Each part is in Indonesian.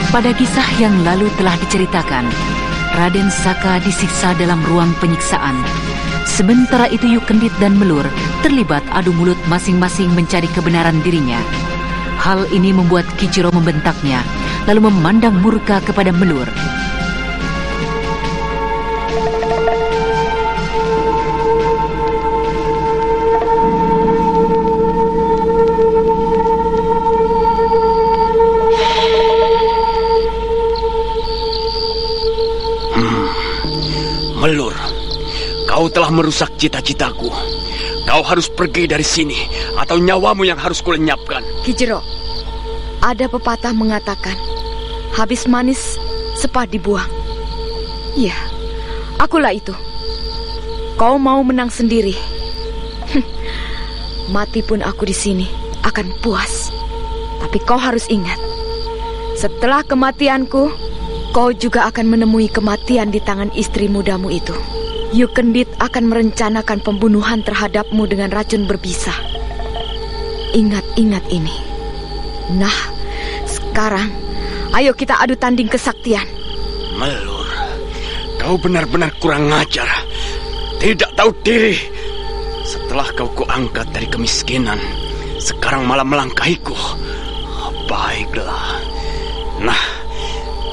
Pada kisah yang lalu telah diceritakan, Raden Saka disiksa dalam ruang penyiksaan. Sementara itu Yukendit dan Melur terlibat adu mulut masing-masing mencari kebenaran dirinya. Hal ini membuat Kijiro membentaknya, lalu memandang murka kepada Melur. Melur, kau telah merusak cita-citaku. Kau harus pergi dari sini, atau nyawamu yang harus kulenyapkan. Kijiro, ada pepatah mengatakan, habis manis, sepah dibuang. Iya, akulah itu. Kau mau menang sendiri. Mati pun aku di sini akan puas. Tapi kau harus ingat, setelah kematianku, kau juga akan menemui kematian di tangan istri mudamu itu. Yukendit akan merencanakan pembunuhan terhadapmu dengan racun berbisa. Ingat-ingat ini. Nah, sekarang ayo kita adu tanding kesaktian. Melur, kau benar-benar kurang ajar. Tidak tahu diri. Setelah kau kuangkat dari kemiskinan, sekarang malah melangkahiku. Baiklah. Nah,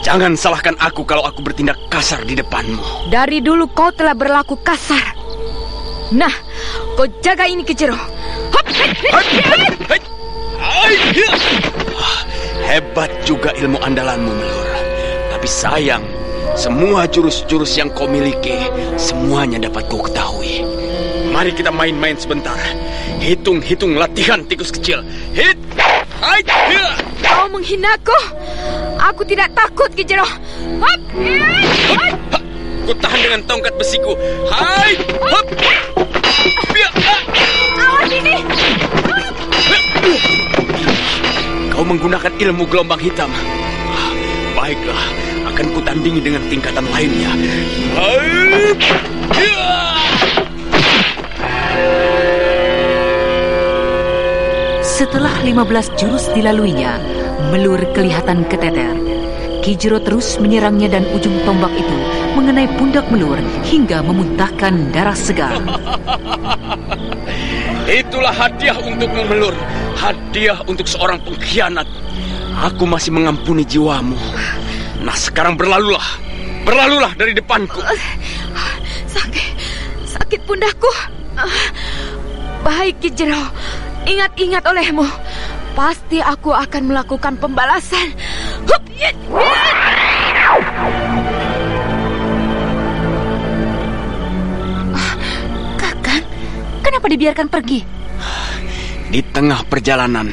jangan salahkan aku kalau aku bertindak kasar di depanmu. Dari dulu kau telah berlaku kasar. Nah, kau jaga ini Kijiro. Hebat juga ilmu andalanmu, Melur. Tapi sayang, semua jurus-jurus yang kau miliki, semuanya dapat kau ketahui. Mari kita main-main sebentar. Hitung-hitung latihan tikus kecil. Hit! Kau menghinaku. Aku tidak takut, Kijiro. Ku tahan dengan tongkat besiku. Hai! Hop! Awas ini! Kau menggunakan ilmu gelombang hitam. Baiklah, akan ku tandingi dengan tingkatan lainnya. Setelah 15 jurus dilaluinya, Melur kelihatan keteter. Kijiro terus menyerangnya dan ujung tombak itu mengenai pundak Melur hingga memuntahkan darah segar. Itulah hadiah untukmu, Melur. Hadiah untuk seorang pengkhianat. Aku masih mengampuni jiwamu. Nah, sekarang berlalulah. Berlalulah dari depanku. Sakit pundakku. Baik, Kijiro. Ingat-ingat olehmu. Pasti aku akan melakukan pembalasan. Kakang, kenapa dibiarkan pergi? Di tengah perjalanan,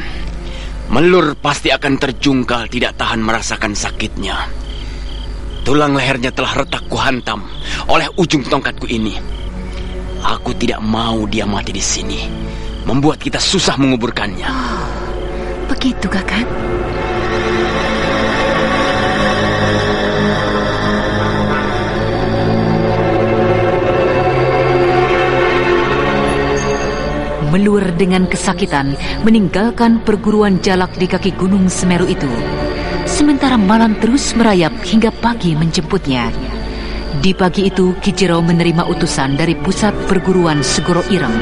Melur pasti akan terjungkal, tidak tahan merasakan sakitnya. Tulang lehernya telah retak kuhantam oleh ujung tongkatku ini. Aku tidak mau dia mati di sini, membuat kita susah menguburkannya. Oh, begitu, Kakang? Melur dengan kesakitan meninggalkan perguruan Jalak di kaki Gunung Semeru itu. Sementara malam terus merayap hingga pagi menjemputnya. Di pagi itu Kijiro menerima utusan dari pusat perguruan Segoro Ireng.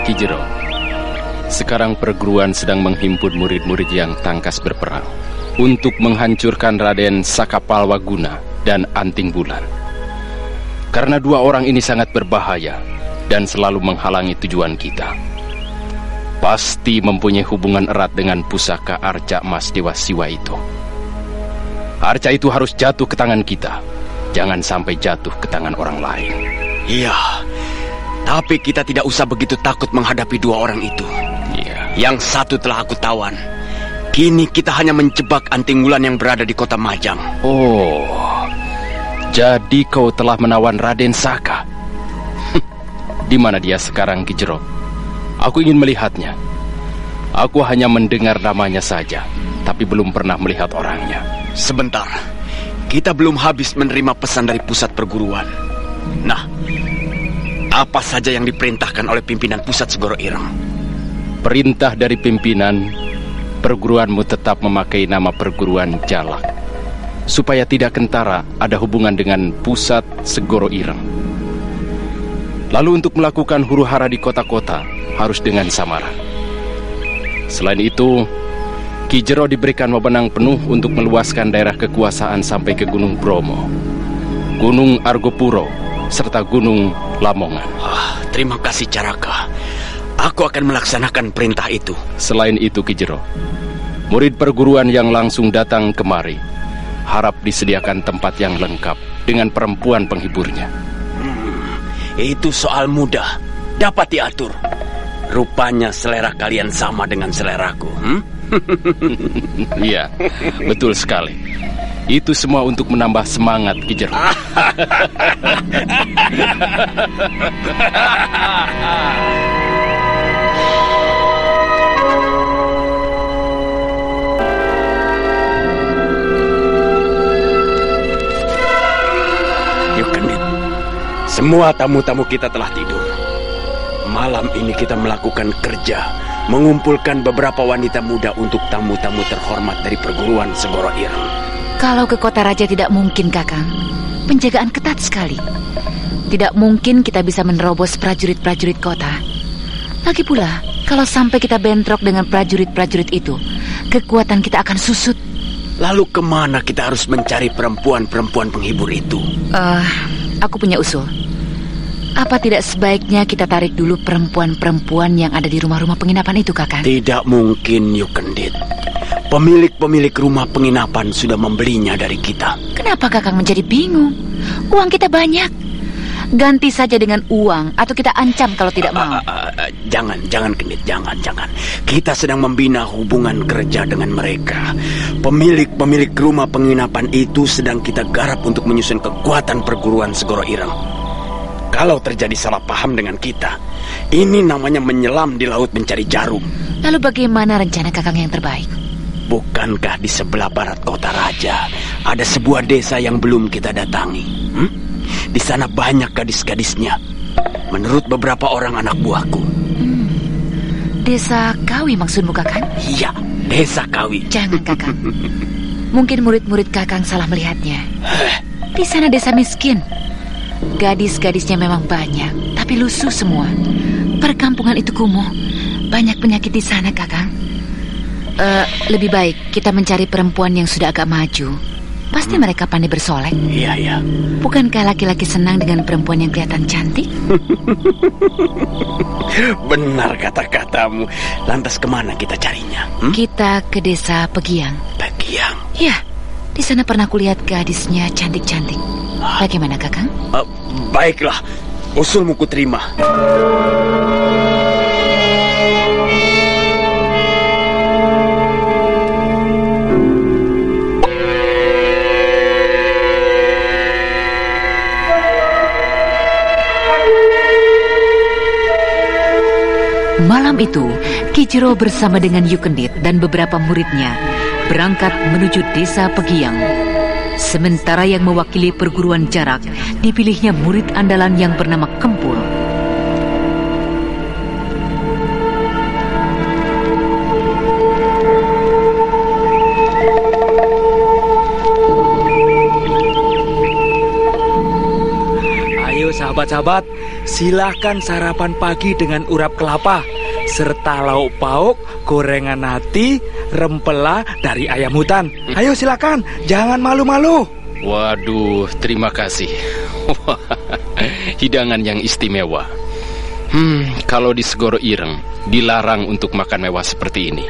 Kijiro, sekarang perguruan sedang menghimpun murid-murid yang tangkas berperang untuk menghancurkan Raden Sakapalwaguna dan Anting Bulan. Karena dua orang ini sangat berbahaya dan selalu menghalangi tujuan kita. Pasti mempunyai hubungan erat dengan pusaka Arca Emas Dewa Siwa itu. Arca itu harus jatuh ke tangan kita. Jangan sampai jatuh ke tangan orang lain. Iya, tapi kita tidak usah begitu takut menghadapi dua orang itu. Iya. Yang satu telah aku tawan. Kini kita hanya menjebak Anting Wulan yang berada di kota Majang. Oh, jadi kau telah menawan Raden Saka. Di mana dia sekarang, Kijiro? Aku ingin melihatnya. Aku hanya mendengar namanya saja, tapi belum pernah melihat orangnya. Sebentar, kita belum habis menerima pesan dari pusat perguruan. Nah, apa saja yang diperintahkan oleh pimpinan pusat Segoro Ireng? Perintah dari pimpinan, perguruanmu tetap memakai nama perguruan Jalak, supaya tidak kentara ada hubungan dengan pusat Segoro Ireng. Lalu untuk melakukan huru-hara di kota-kota harus dengan samara. Selain itu, Ki Jero diberikan wewenang penuh untuk meluaskan daerah kekuasaan sampai ke Gunung Bromo, Gunung Argopuro, serta Gunung Lamongan. Terima kasih Caraka. Aku akan melaksanakan perintah itu. Selain itu Ki Jero, murid perguruan yang langsung datang kemari harap disediakan tempat yang lengkap dengan perempuan penghiburnya. Itu soal mudah, dapat diatur. Rupanya selera kalian sama dengan seleraku. Iya, betul sekali. Itu semua untuk menambah semangat Ki Jero. Yuk Kendit, semua tamu-tamu kita telah tidur. Malam ini kita melakukan kerja, mengumpulkan beberapa wanita muda untuk tamu-tamu terhormat dari perguruan Segoro Ireng. Kalau ke kota raja tidak mungkin, Kakang. Penjagaan ketat sekali. Tidak mungkin kita bisa menerobos prajurit-prajurit kota. Lagi pula, kalau sampai kita bentrok dengan prajurit-prajurit itu, kekuatan kita akan susut. Lalu kemana kita harus mencari perempuan-perempuan penghibur itu? Aku punya usul. Apa tidak sebaiknya kita tarik dulu perempuan-perempuan yang ada di rumah-rumah penginapan itu, Kakang? Tidak mungkin, Yuk Kendit. Pemilik-pemilik rumah penginapan sudah membelinya dari kita. Kenapa Kakang menjadi bingung? Uang kita banyak. Ganti saja dengan uang, atau kita ancam kalau tidak mau. Jangan Kendit, jangan. Kita sedang membina hubungan kerja dengan mereka. Pemilik-pemilik rumah penginapan itu sedang kita garap untuk menyusun kekuatan perguruan Segoro Ireng. Kalau terjadi salah paham dengan kita, ini namanya menyelam di laut mencari jarum. Lalu bagaimana rencana Kakang yang terbaik? Bukankah di sebelah barat kota raja ada sebuah desa yang belum kita datangi? Di sana banyak gadis-gadisnya. Menurut beberapa orang anak buahku. Desa Kawi maksudmu, Kakang? Iya, desa Kawi. Jangan, Kakang. Mungkin murid-murid Kakang salah melihatnya. Di sana desa miskin. Gadis-gadisnya memang banyak, tapi lusuh semua. Perkampungan itu kumuh. Banyak penyakit di sana, Kakang. Lebih baik kita mencari perempuan yang sudah agak maju. Pasti mereka pandai bersolek. Iya. Bukankah laki-laki senang dengan perempuan yang kelihatan cantik? Benar kata-katamu. Lantas kemana kita carinya? Kita ke desa Pegiang. Pegiang? Ya, di sana pernah kulihat gadisnya cantik-cantik. Bagaimana, Kakang? Baiklah, usulmu kuterima. Malam itu, Ki Jero bersama dengan Yuk Kendit dan beberapa muridnya berangkat menuju desa Pegiang. Sementara yang mewakili perguruan Jarak, dipilihnya murid andalan yang bernama Kempul. Ayo sahabat-sahabat, silahkan sarapan pagi dengan urap kelapa serta lauk pauk, gorengan hati, rempela dari ayam hutan. Ayo silakan, jangan malu-malu. Waduh, terima kasih. Hidangan yang istimewa. Kalau di Segoro Ireng dilarang untuk makan mewah seperti ini.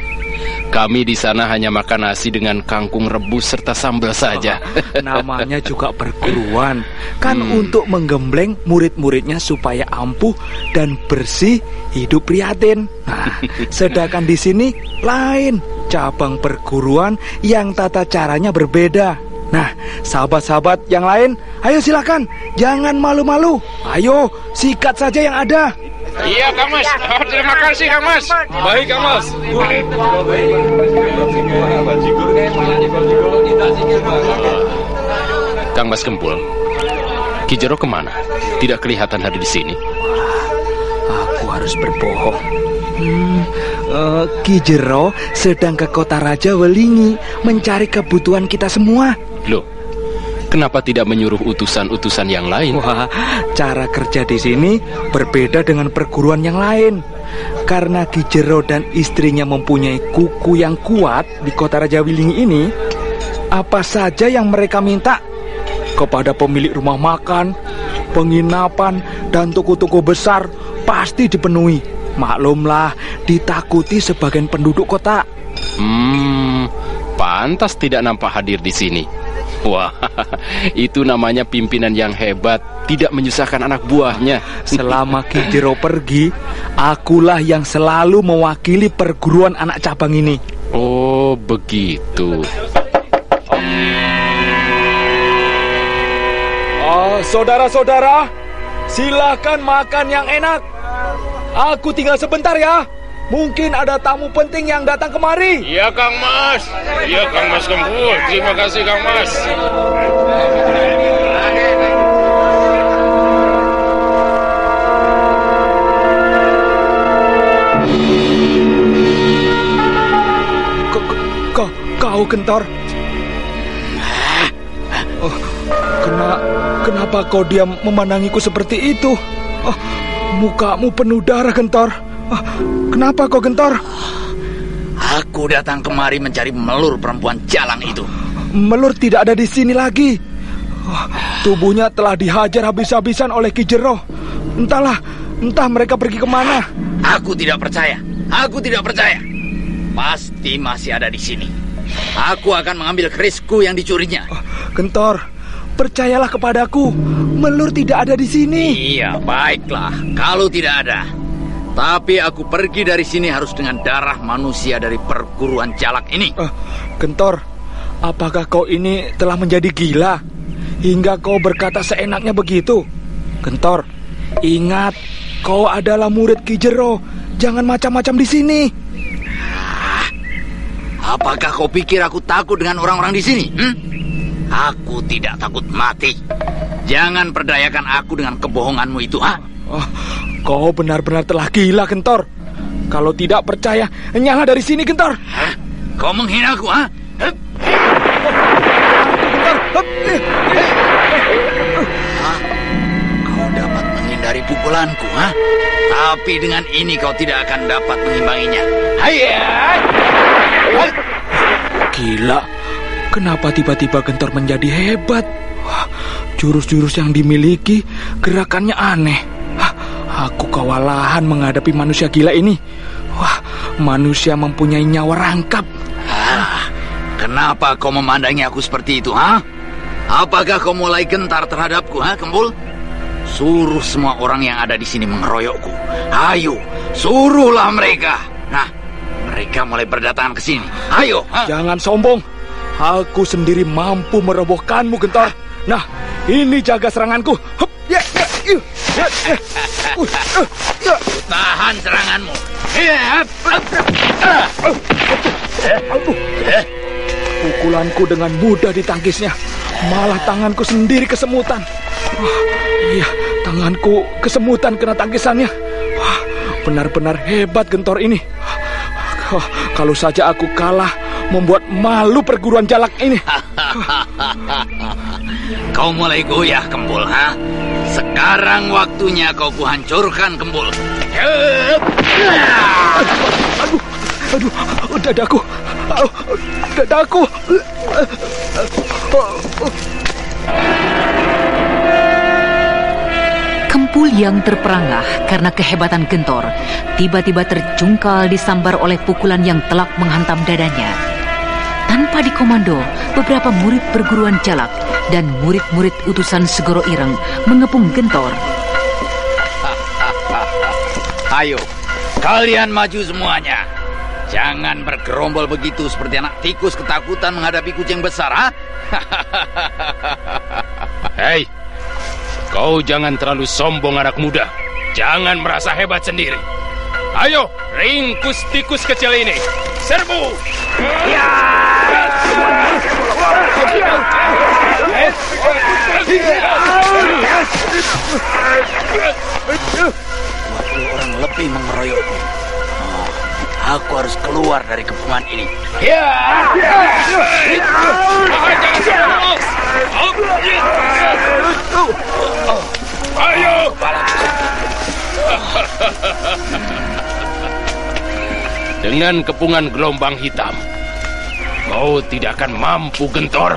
Kami di sana hanya makan nasi dengan kangkung rebus serta sambal saja. Namanya juga perguruan, kan untuk menggembleng murid-muridnya supaya ampuh dan bersih, hidup prihatin. Nah, sedangkan di sini lain, cabang perguruan yang tata caranya berbeda. Nah, sahabat-sahabat yang lain, ayo silakan, jangan malu-malu. Ayo, sikat saja yang ada. Iya, Kang Mas. Terima kasih, Kang Mas. Baik, Kang Mas. Kang Mas Kempul, Ki Jero kemana? Tidak kelihatan ada di sini. Aku harus berbohong. Ki Jero sedang ke kota Raja Welingi mencari kebutuhan kita semua. Loh, kenapa tidak menyuruh utusan-utusan yang lain? Wah, cara kerja di sini berbeda dengan perguruan yang lain. Karena Ki Jero dan istrinya mempunyai kuku yang kuat di kota Raja Welingi ini, apa saja yang mereka minta kepada pemilik rumah makan, penginapan, dan toko-toko besar pasti dipenuhi. Maklumlah, ditakuti sebagian penduduk kota. Pantas tidak nampak hadir di sini. Wah, itu namanya pimpinan yang hebat, tidak menyusahkan anak buahnya. Selama Ki Jero pergi, akulah yang selalu mewakili perguruan anak cabang ini. Oh, begitu. Saudara-saudara, silakan makan yang enak. Aku tinggal sebentar ya. Mungkin ada tamu penting yang datang kemari. Iya, Kang Mas. Iya, Kang Mas Kempul. Terima kasih, Kang Mas. Kau Gentor. Kenapa kau diam memandangiku seperti itu? Mukamu penuh darah, Gentor. Kenapa kau, Gentor? Aku datang kemari mencari Melur perempuan jalang itu. Melur tidak ada di sini lagi. Tubuhnya telah dihajar habis-habisan oleh Ki Jero. Entah mereka pergi kemana. Aku tidak percaya. Pasti masih ada di sini. Aku akan mengambil kerisku yang dicurinya. Gentor, percayalah kepadaku. Melur tidak ada di sini. Iya, baiklah. Kalau tidak ada. Tapi aku pergi dari sini harus dengan darah manusia dari perguruan jalak ini. Gentor, apakah kau ini telah menjadi gila hingga kau berkata seenaknya begitu? Gentor, ingat, kau adalah murid Ki Jero. Jangan macam-macam di sini. Apakah kau pikir aku takut dengan orang-orang di sini? Aku tidak takut mati. Jangan perdayakan aku dengan kebohonganmu itu, Kau benar-benar telah gila, Gentor. Kalau tidak percaya, nyala dari sini, Gentor. Kau menghina aku, Kau dapat menghindari pukulanku, Tapi dengan ini kau tidak akan dapat mengimbanginya. Gila, kenapa tiba-tiba Gentor menjadi hebat? Jurus-jurus yang dimiliki, gerakannya aneh. Aku kewalahan menghadapi manusia gila ini. Manusia mempunyai nyawa rangkap. Kenapa kau memandangi aku seperti itu, Apakah kau mulai gentar terhadapku, Kempul? Suruh semua orang yang ada di sini mengeroyokku. Ayo, suruhlah mereka. Nah, mereka mulai berdatangan ke sini. Ayo. Jangan sombong. Aku sendiri mampu merobohkanmu, Gentor. Nah, ini jaga seranganku. Tahan seranganmu. Pukulanku dengan mudah ditangkisnya. Malah tanganku sendiri kesemutan. Iya, tanganku kesemutan kena tangkisannya. Benar-benar hebat Gentor ini. Kalau saja aku kalah, membuat malu perguruan jalak ini. Kau mulai goyah, Kempul, Sekarang waktunya kau kuhancurkan, Kempul. Aduh, dadaku. Dadaku. Kempul yang terperangah karena kehebatan Gentor tiba-tiba terjungkal disambar oleh pukulan yang telak menghantam dadanya. Tanpa dikomando, beberapa murid perguruan jalak dan murid-murid utusan Segoro Ireng mengepung Gentor. Ayo, kalian maju semuanya. Jangan bergerombol begitu seperti anak tikus ketakutan menghadapi kucing besar, Hei, kau jangan terlalu sombong anak muda. Jangan merasa hebat sendiri. Ayo, ringkus tikus kecil ini. Serbu! Ya! Orang lebih mengeroyokku. Oh, aku harus keluar dari kepungan ini. Ayo! Dengan kepungan gelombang hitam, kau tidak akan mampu, Gentor.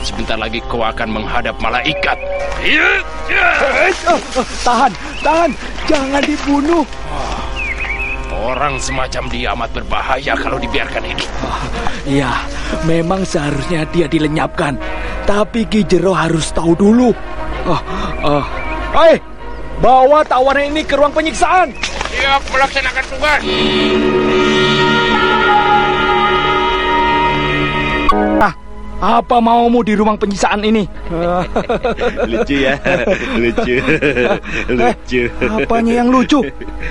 Sebentar lagi kau akan menghadap malaikat. Tahan, jangan dibunuh. Orang semacam dia amat berbahaya kalau dibiarkan hidup. Ya, memang seharusnya dia dilenyapkan. Tapi Ki Jero harus tahu dulu. Hei, bawa tawanan ini ke ruang penyiksaan. Siap melaksanakan tugas. Apa maumu di ruang penyiksaan ini? Lucu ya, lucu. Apanya yang lucu?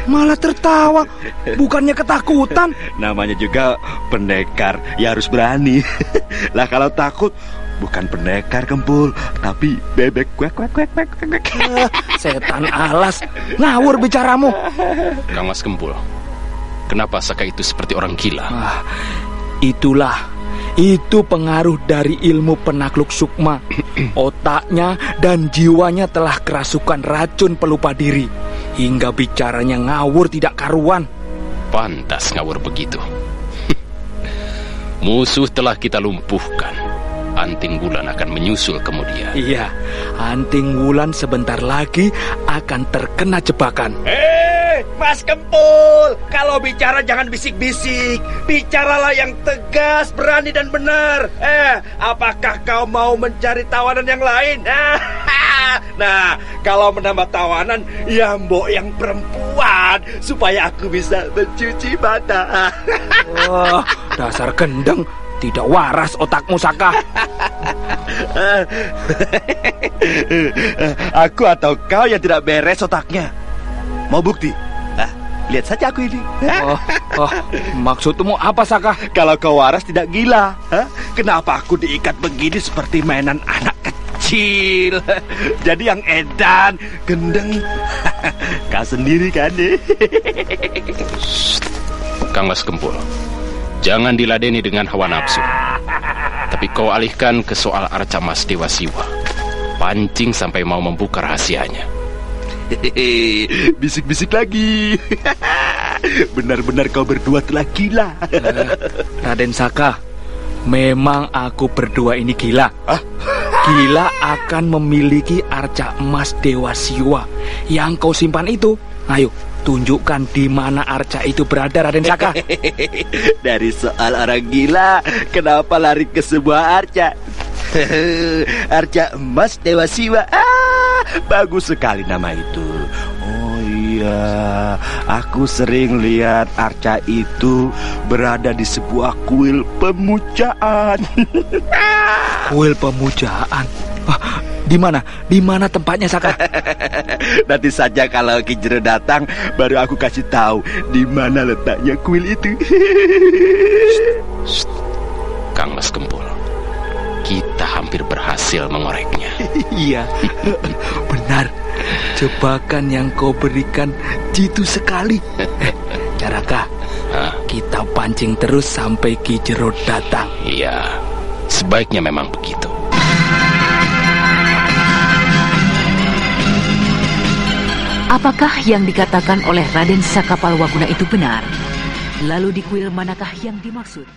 Malah tertawa, bukannya ketakutan. Namanya juga pendekar, ya harus berani. Lah kalau takut, bukan pendekar Kempul, tapi bebek kuek. Setan alas, ngawur bicaramu. Kang Mas Kempul, kenapa Saka itu seperti orang gila? Itu pengaruh dari ilmu penakluk sukma. Otaknya dan jiwanya telah kerasukan racun pelupa diri, hingga bicaranya ngawur tidak karuan. Pantas ngawur begitu. Musuh telah kita lumpuhkan. Anting Wulan akan menyusul kemudian. Iya, Anting Wulan sebentar lagi akan terkena jebakan. Mas Kempul, kalau bicara jangan bisik-bisik. Bicaralah yang tegas, berani dan benar. Apakah kau mau mencari tawanan yang lain? Nah, kalau menambah tawanan, ya mbok yang perempuan, supaya aku bisa mencuci mata. Dasar gendeng, tidak waras otakmu, Saka. Aku atau kau yang tidak beres otaknya? Mau bukti? Lihat saja aku ini. Maksudmu apa, Saka? Kalau kau waras tidak gila, kenapa aku diikat begini seperti mainan anak kecil? Jadi yang edan, gendeng, kau sendiri kan? Kang Mas Kempul, jangan diladeni dengan hawa nafsu. Tapi kau alihkan ke soal Arca Mas Dewa Siwa. Pancing sampai mau membuka rahasianya. Bisik-bisik lagi. Benar-benar kau berdua telah gila. Raden Saka, memang aku berdua ini gila. Gila akan memiliki arca emas Dewa Siwa yang kau simpan itu. Ayo, tunjukkan di mana arca itu berada, Raden Saka. Dari soal orang gila, kenapa lari ke sebuah arca? Arca emas Dewa Siwa. Bagus sekali nama itu. Oh iya, aku sering lihat arca itu berada di sebuah kuil pemujaan. Kuil pemujaan? Di mana? Di mana tempatnya, Saka? Nanti saja kalau Ki Jero datang, baru aku kasih tahu di mana letaknya kuil itu. Kang Mas Kempul, kita hampir berhasil mengoreknya. Iya, benar. Jebakan yang kau berikan jitu sekali. Caraka, kita pancing terus sampai Ki Jero datang. Iya, sebaiknya memang begitu. Apakah yang dikatakan oleh Raden Saka Palwaguna itu benar? Lalu di kuil manakah yang dimaksud?